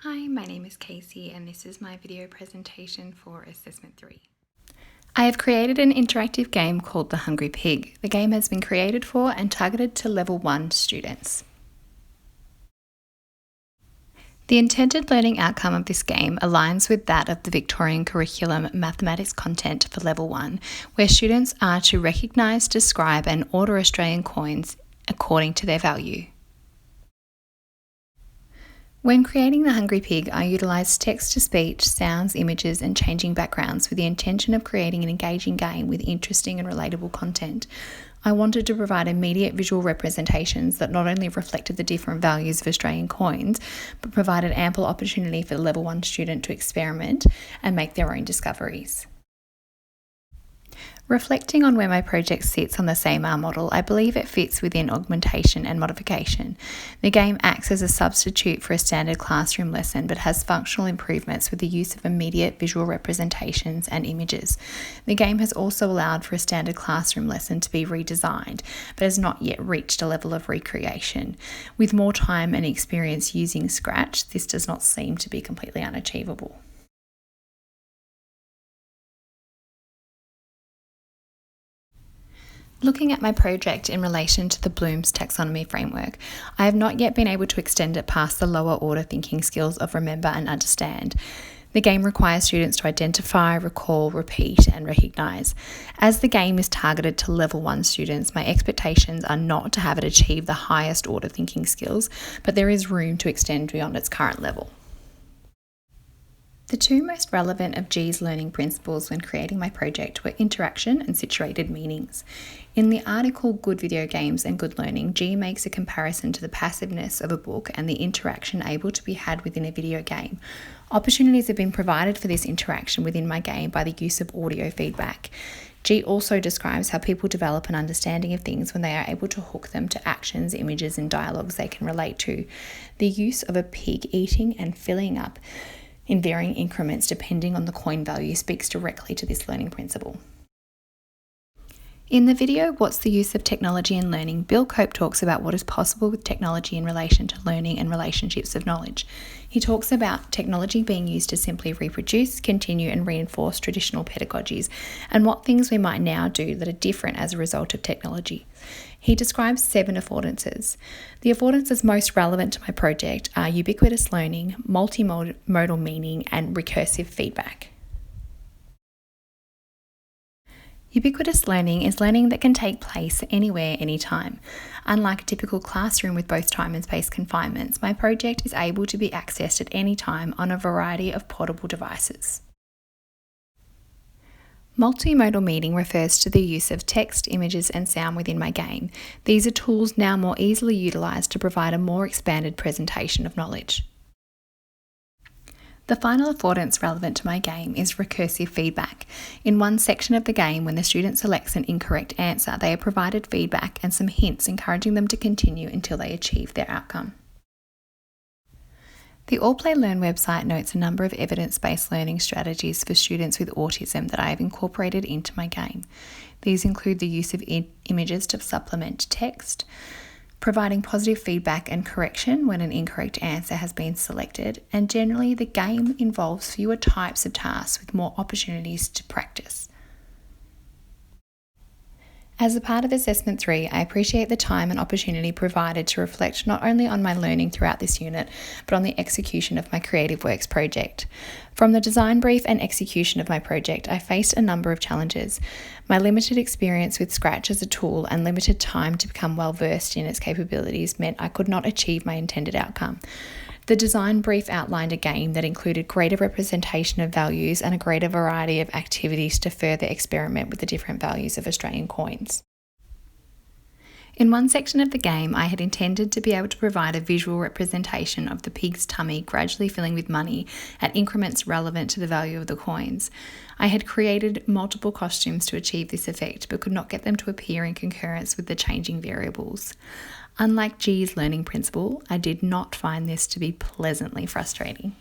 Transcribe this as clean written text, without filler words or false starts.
Hi, my name is Casey and this is my video presentation for Assessment 3. I have created an interactive game called The Hungry Pig. The game has been created for and targeted to Level 1 students. The intended learning outcome of this game aligns with that of the Victorian curriculum mathematics content for Level 1, where students are to recognise, describe and order Australian coins according to their value. When creating The Hungry Pig, I utilised text-to-speech, sounds, images and changing backgrounds with the intention of creating an engaging game with interesting and relatable content. I wanted to provide immediate visual representations that not only reflected the different values of Australian coins, but provided ample opportunity for the Level 1 student to experiment and make their own discoveries. Reflecting on where my project sits on the SAMR model, I believe it fits within augmentation and modification. The game acts as a substitute for a standard classroom lesson but has functional improvements with the use of immediate visual representations and images. The game has also allowed for a standard classroom lesson to be redesigned but has not yet reached a level of recreation. With more time and experience using Scratch, this does not seem to be completely unachievable. Looking at my project in relation to the Bloom's taxonomy framework, I have not yet been able to extend it past the lower order thinking skills of remember and understand. The game requires students to identify, recall, repeat and recognise. As the game is targeted to Level 1 students, my expectations are not to have it achieve the highest order thinking skills, but there is room to extend beyond its current level. The two most relevant of G's learning principles when creating my project were interaction and situated meanings. In the article Good Video Games and Good Learning, G makes a comparison to the passiveness of a book and the interaction able to be had within a video game. Opportunities have been provided for this interaction within my game by the use of audio feedback. G also describes how people develop an understanding of things when they are able to hook them to actions, images and dialogues they can relate to. The use of a pig eating and filling up in varying increments depending on the coin value speaks directly to this learning principle. In the video, What's the Use of Technology in Learning?, Bill Cope talks about what is possible with technology in relation to learning and relationships of knowledge. He talks about technology being used to simply reproduce, continue and reinforce traditional pedagogies, and what things we might now do that are different as a result of technology. He describes 7 affordances. The affordances most relevant to my project are ubiquitous learning, multimodal meaning, and recursive feedback. Ubiquitous learning is learning that can take place anywhere, anytime. Unlike a typical classroom with both time and space confinements, my project is able to be accessed at any time on a variety of portable devices. Multimodal meaning refers to the use of text, images and sound within my game. These are tools now more easily utilised to provide a more expanded presentation of knowledge. The final affordance relevant to my game is recursive feedback. In one section of the game, when the student selects an incorrect answer, they are provided feedback and some hints encouraging them to continue until they achieve their outcome. The All Play Learn website notes a number of evidence-based learning strategies for students with autism that I have incorporated into my game. These include the use of images to supplement text, providing positive feedback and correction when an incorrect answer has been selected, and generally the game involves fewer types of tasks with more opportunities to practice. As a part of Assessment 3, I appreciate the time and opportunity provided to reflect not only on my learning throughout this unit, but on the execution of my Creative Works project. From the design brief and execution of my project, I faced a number of challenges. My limited experience with Scratch as a tool and limited time to become well versed in its capabilities meant I could not achieve my intended outcome. The design brief outlined a game that included greater representation of values and a greater variety of activities to further experiment with the different values of Australian coins. In one section of the game, I had intended to be able to provide a visual representation of the pig's tummy gradually filling with money at increments relevant to the value of the coins. I had created multiple costumes to achieve this effect, but could not get them to appear in concurrence with the changing variables. Unlike G's learning principle, I did not find this to be pleasantly frustrating.